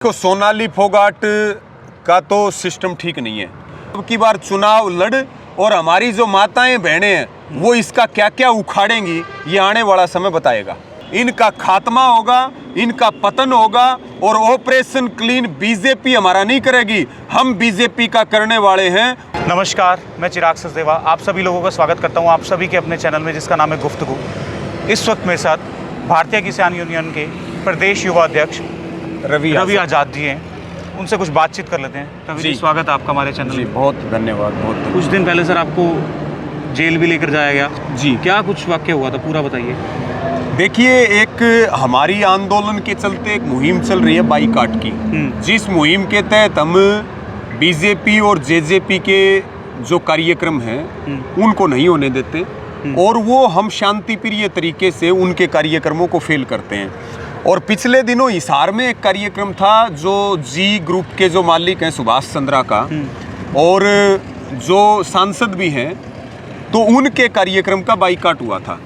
देखो, सोनाली फोगाट का तो सिस्टम ठीक नहीं है। अब की बार चुनाव लड़ और हमारी जो माताएं बहनें हैं वो इसका क्या क्या उखाड़ेंगी ये आने वाला समय बताएगा। इनका खात्मा होगा, इनका पतन होगा और ऑपरेशन क्लीन बीजेपी हमारा नहीं करेगी, हम बीजेपी का करने वाले हैं। नमस्कार, मैं चिराग सचदेवा आप सभी लोगों का स्वागत करता हूं आप सभी के अपने चैनल में जिसका नाम है गुफ्तगू। इस वक्त मेरे साथ भारतीय किसान यूनियन के प्रदेश युवा अध्यक्ष रवि आज़ाद जी हैं। उनसे कुछ बातचीत कर लेते हैं। रवि जी, स्वागत है आपका हमारे चैनल में। बहुत धन्यवाद। बहुत कुछ दिन पहले सर आपको जेल भी लेकर जाया गया जी, क्या कुछ वाक्य हुआ था पूरा बताइए। देखिए, एक हमारी आंदोलन के चलते एक मुहिम चल रही है बाईकाट की, जिस मुहिम के तहत हम बीजेपी और जेजेपी के जो कार्यक्रम हैं उनको नहीं होने देते और वो हम शांति प्रिय तरीके से उनके कार्यक्रमों को फेल करते हैं। और पिछले दिनों हिसार में एक कार्यक्रम था जो जी ग्रुप के जो मालिक हैं सुभाष चंद्रा का और जो सांसद भी हैं, तो उनके कार्यक्रम का बाईकाट हुआ था।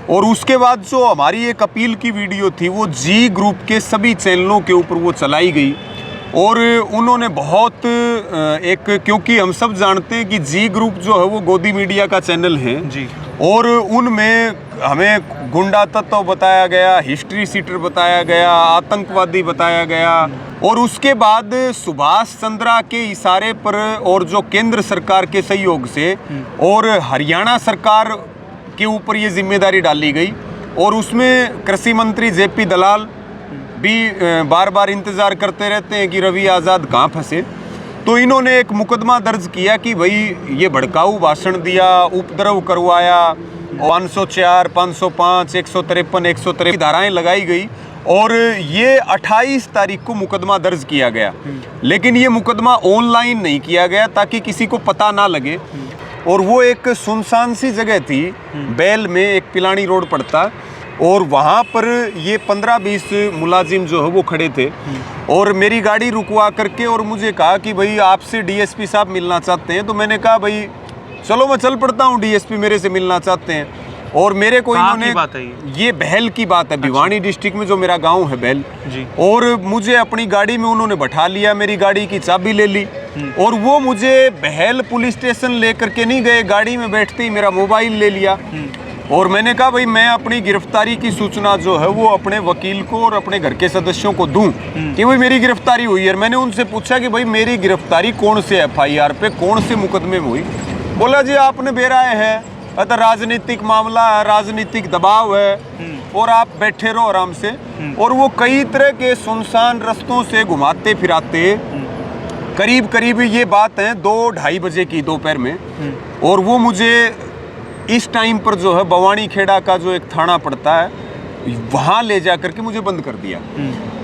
और उसके बाद जो हमारी एक अपील की वीडियो थी वो जी ग्रुप के सभी चैनलों के ऊपर वो चलाई गई और उन्होंने बहुत क्योंकि हम सब जानते हैं कि जी ग्रुप जो है वो गोदी मीडिया का चैनल है जी, और उनमें हमें गुंडा तत्व बताया गया, हिस्ट्री सीटर बताया गया, आतंकवादी बताया गया। और उसके बाद सुभाष चंद्रा के इशारे पर और जो केंद्र सरकार के सहयोग से और हरियाणा सरकार के ऊपर ये जिम्मेदारी डाली गई और उसमें कृषि मंत्री जेपी दलाल भी बार बार इंतज़ार करते रहते हैं कि रवि आज़ाद कहाँ फंसे। तो इन्होंने एक मुकदमा दर्ज किया कि भाई ये भड़काऊ भाषण दिया, उपद्रव करवाया, 504, 505, 153, 153 धाराएं लगाई गई और ये 28 तारीख को मुकदमा दर्ज किया गया। लेकिन ये मुकदमा ऑनलाइन नहीं किया गया ताकि किसी को पता ना लगे। और वो एक सुनसान सी जगह थी, बैल में एक पिलानी रोड पड़ता और वहाँ पर ये 15-20 मुलाजिम जो है वो खड़े थे और मेरी गाड़ी रुकवा करके और मुझे कहा कि भाई आपसे डीएसपी साहब मिलना चाहते हैं। तो मैंने कहा भाई चलो मैं चल पड़ता हूँ, डीएसपी मेरे से मिलना चाहते हैं। और मेरे को इन्होंने, ये बहल की बात है, भिवानी डिस्ट्रिक्ट में जो मेरा गांव है बहल जी, और मुझे अपनी गाड़ी में उन्होंने बैठा लिया, मेरी गाड़ी की चाबी ले ली और वो मुझे बहल पुलिस स्टेशन लेकर के नहीं गए, गाड़ी में बैठते ही मेरा मोबाइल ले लिया। और मैंने कहा भाई मैं अपनी गिरफ्तारी की सूचना जो है वो अपने वकील को और अपने घर के सदस्यों को दूं कि भाई मेरी गिरफ्तारी हुई है। मैंने उनसे पूछा कि भाई मेरी गिरफ्तारी कौन से एफआईआर पे, कौन से मुकदमे में हुई। बोला जी आपने बेराए है, अतः राजनीतिक मामला है, राजनीतिक दबाव है और आप बैठे रहो आराम से। और वो कई तरह के सुनसान रास्तों से घुमाते फिराते करीब करीब ये बात है 2-2:30 बजे की दोपहर में, और वो मुझे इस टाइम पर जो है बवानी खेड़ा का जो एक थाना पड़ता है वहाँ ले जा करके मुझे बंद कर दिया।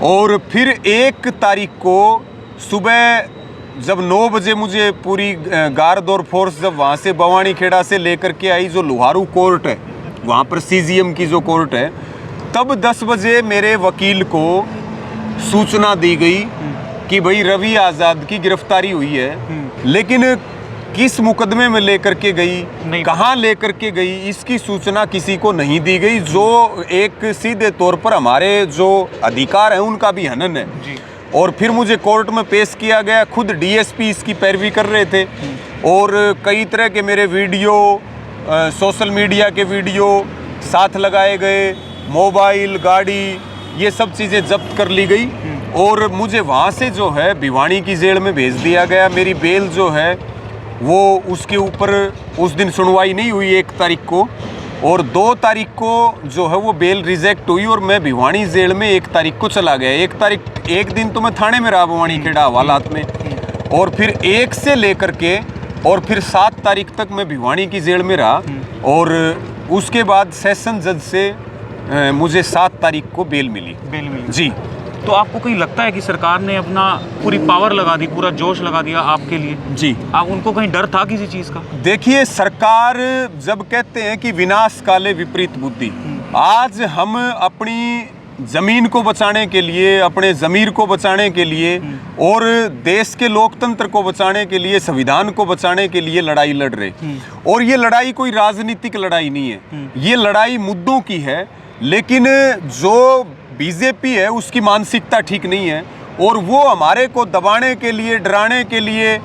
और फिर 1 तारीख को सुबह जब 9 बजे मुझे पूरी गार्ड और फोर्स जब वहाँ से बवानी खेड़ा से लेकर के आई, जो लोहारू कोर्ट है वहाँ पर सीजीएम की जो कोर्ट है, तब 10 बजे मेरे वकील को सूचना दी गई कि भाई रवि आज़ाद की गिरफ्तारी हुई है। लेकिन किस मुकदमे में लेकर के गई, कहाँ लेकर के गई, इसकी सूचना किसी को नहीं दी गई, जो एक सीधे तौर पर हमारे जो अधिकार हैं उनका भी हनन है जी। और फिर मुझे कोर्ट में पेश किया गया, खुद डीएसपी इसकी पैरवी कर रहे थे और कई तरह के मेरे वीडियो, सोशल मीडिया के वीडियो साथ लगाए गए, मोबाइल, गाड़ी, ये सब चीज़ें जब्त कर ली गई और मुझे वहाँ से जो है भिवानी की जेल में भेज दिया गया। मेरी बेल जो है वो उसके ऊपर उस दिन सुनवाई नहीं हुई 1 तारीख को, और 2 तारीख को जो है वो बेल रिजेक्ट हुई और मैं भिवानी जेल में 1 तारीख को चला गया। 1 दिन तो मैं थाने में रहा भवानी खेड़ा हवालात में, और फिर 1 से लेकर के और फिर 7 तारीख तक मैं भिवानी की जेल में रहा। और उसके बाद सेशन जज से मुझे 7 तारीख को बेल मिली जी। तो आपको कहीं लगता है कि सरकार ने अपना पूरी पावर लगा दी, पूरा जोश लगा दिया आपके लिए जी? आप उनको कहीं डर था किसी चीज़ का? देखिए, सरकार जब कहते हैं कि विनाश काले विपरीत बुद्धि, आज हम अपनी ज़मीन को बचाने के लिए, अपने ज़मीर को बचाने के लिए और देश के लोकतंत्र को बचाने के लिए, संविधान को बचाने के लिए लड़ाई लड़ रहे। और ये लड़ाई कोई राजनीतिक लड़ाई नहीं है, ये लड़ाई मुद्दों की है। लेकिन जो बीजेपी है उसकी मानसिकता ठीक नहीं है और वो हमारे को दबाने के लिए, डराने के लिए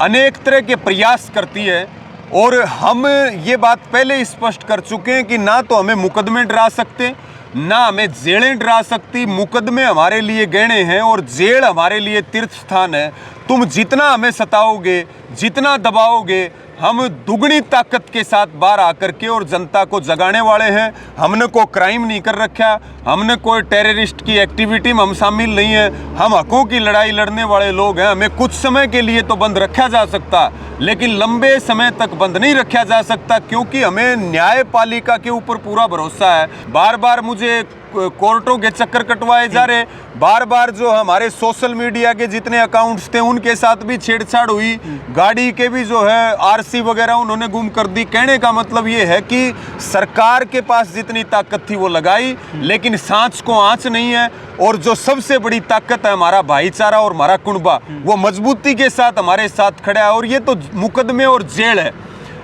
अनेक तरह के प्रयास करती है। और हम ये बात पहले ही स्पष्ट कर चुके हैं कि ना तो हमें मुकदमे डरा सकते, ना हमें जेलें डरा सकती। मुकदमे हमारे लिए गहने हैं और जेल हमारे लिए तीर्थ स्थान है। तुम जितना हमें सताओगे, जितना दबाओगे, हम दुगनी ताकत के साथ बाहर आकर के और जनता को जगाने वाले हैं। हमने कोई क्राइम नहीं कर रखा, हमने कोई टेररिस्ट की एक्टिविटी में हम शामिल नहीं हैं। हम हकों की लड़ाई लड़ने वाले लोग हैं। हमें कुछ समय के लिए तो बंद रखा जा सकता, लेकिन लंबे समय तक बंद नहीं रखा जा सकता, क्योंकि हमें न्यायपालिका के ऊपर पूरा भरोसा है। बार बार मुझे कोर्टों के चक्कर कटवाए जा रहे, बार बार जो हमारे सोशल मीडिया के जितने अकाउंट्स थे उनके साथ भी छेड़छाड़ हुई, गाड़ी के भी जो है आरसी वगैरह उन्होंने गुम कर दी। कहने का मतलब ये है कि सरकार के पास जितनी ताकत थी वो लगाई, लेकिन सांच को आंच नहीं है। और जो सबसे बड़ी ताकत है हमारा भाईचारा और हमारा कुनबा, वो मजबूती के साथ हमारे साथ खड़ा है। और ये तो मुकदमे और जेल है।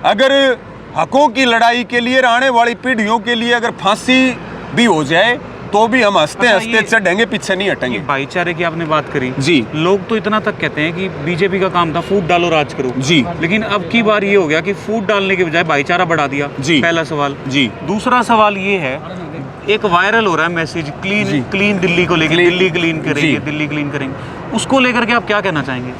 अगर हकों की लड़ाई के लिए, आने वाली पीढ़ियों के लिए अगर फांसी भी हो जाए तो भी हम हंसते हंसते चढ़ेंगे, पीछे नहीं हटेंगे। भाईचारे की आपने बात करी जी। लोग तो इतना तक कहते हैं कि बीजेपी का काम था फूट डालो राज करो जी, लेकिन अब की बार ये हो गया कि फूट डालने के बजाय भाईचारा बढ़ा दिया जी। पहला सवाल जी। दूसरा सवाल ये है, एक वायरल हो रहा है मैसेज क्लीन दिल्ली को लेकर, दिल्ली क्लीन करेंगे, दिल्ली क्लीन करेंगे, उसको लेकर के आप क्या कहना चाहेंगे?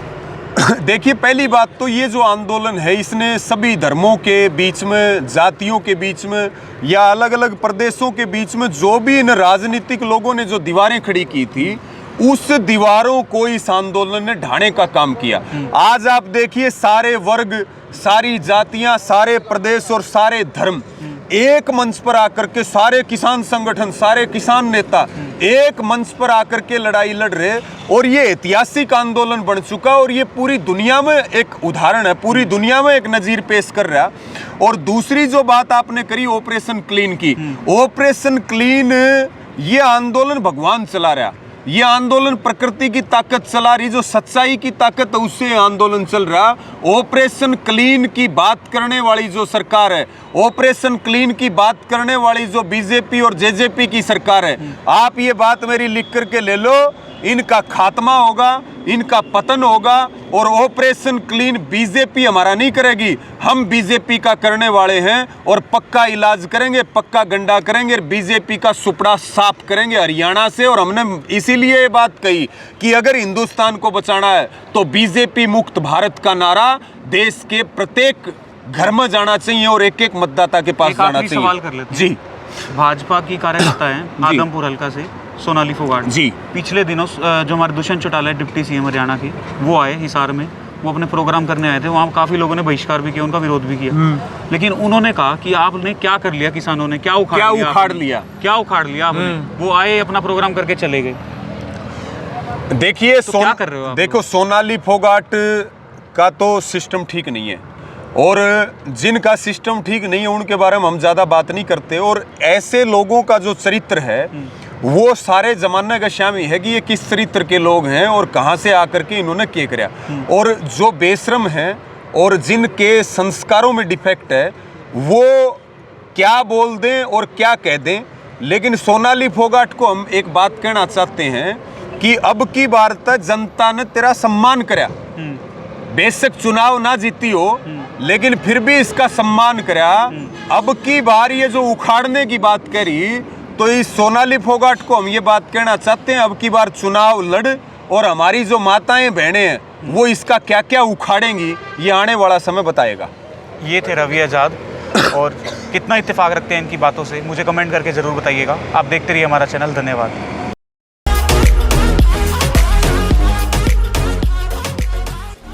देखिए, पहली बात तो ये जो आंदोलन है इसने सभी धर्मों के बीच में, जातियों के बीच में या अलग अलग प्रदेशों के बीच में जो भी इन राजनीतिक लोगों ने जो दीवारें खड़ी की थी, उस दीवारों को इस आंदोलन ने ढाने का काम किया। आज आप देखिए, सारे वर्ग, सारी जातियां, सारे प्रदेश और सारे धर्म एक मंच पर आकर के, सारे किसान संगठन, सारे किसान नेता एक मंच पर आकर के लड़ाई लड़ रहे। और ये ऐतिहासिक आंदोलन बन चुका और ये पूरी दुनिया में एक उदाहरण है, पूरी दुनिया में एक नजीर पेश कर रहा। और दूसरी जो बात आपने करी ऑपरेशन क्लीन की, ऑपरेशन क्लीन ये आंदोलन भगवान चला रहा, ये आंदोलन प्रकृति की ताकत चला रही, जो सच्चाई की ताकत है उससे आंदोलन चल रहा। ऑपरेशन क्लीन की बात करने वाली जो सरकार है, ऑपरेशन क्लीन की बात करने वाली जो बीजेपी और जेजेपी की सरकार है, आप ये बात मेरी लिख करके ले लो, इनका खात्मा होगा, इनका पतन होगा। और ऑपरेशन क्लीन बीजेपी हमारा नहीं करेगी, हम बीजेपी का करने वाले हैं और पक्का इलाज करेंगे, पक्का गंडा करेंगे, बीजेपी का सुपड़ा साफ करेंगे हरियाणा से। और हमने इसीलिए ये बात कही कि अगर हिंदुस्तान को बचाना है तो बीजेपी मुक्त भारत का नारा देश के प्रत्येक घर में जाना चाहिए और एक एक मतदाता के पास जाना चाहिए। सवाल कर लेते हैं। जी। भाजपा की कार्यकर्ता है आदमपुर हल्का से सोनाली फोगाट जी, पिछले दिनों जो हमारे दुष्यंत चौटाला डिप्टी सीएम हरियाणा के, वो आए हिसार में, वो अपने प्रोग्राम करने आए थे। वहाँ काफ़ी लोगों ने बहिष्कार भी किया, उनका विरोध भी किया, लेकिन उन्होंने कहा कि आपने क्या कर लिया, किसानों ने क्या उखाड़ लिया आपने? वो आए, अपना प्रोग्राम करके चले गए। देखिए, तो क्या कर रहे हो आप? देखो, सोनाली फोगाट का तो सिस्टम ठीक नहीं है और जिनका सिस्टम ठीक नहीं है उनके बारे में हम ज़्यादा बात नहीं करते। और ऐसे लोगों का जो चरित्र है वो सारे ज़माने का शामी है कि ये किस चरित्र के लोग हैं और कहाँ से आकर के इन्होंने क्या किया। और जो बेशरम हैं और जिनके संस्कारों में डिफेक्ट है वो क्या बोल दें और क्या कह दें। लेकिन सोनाली फोगाट को हम एक बात कहना चाहते हैं कि अब की बार तक जनता ने तेरा सम्मान करा, बेशक चुनाव ना जीती हो लेकिन फिर भी इसका सम्मान करा। अब की बार ये जो उखाड़ने की बात करी, तो इस सोनाली फोगाट को हम ये बात कहना चाहते हैं, अब की बार चुनाव लड़ और हमारी जो माताएं बहनें हैं वो इसका क्या क्या उखाड़ेंगी, ये आने वाला समय बताएगा। ये थे रवि आज़ाद, और कितना इत्तेफाक रखते हैं इनकी बातों से मुझे कमेंट करके ज़रूर बताइएगा। आप देखते रहिए हमारा चैनल। धन्यवाद।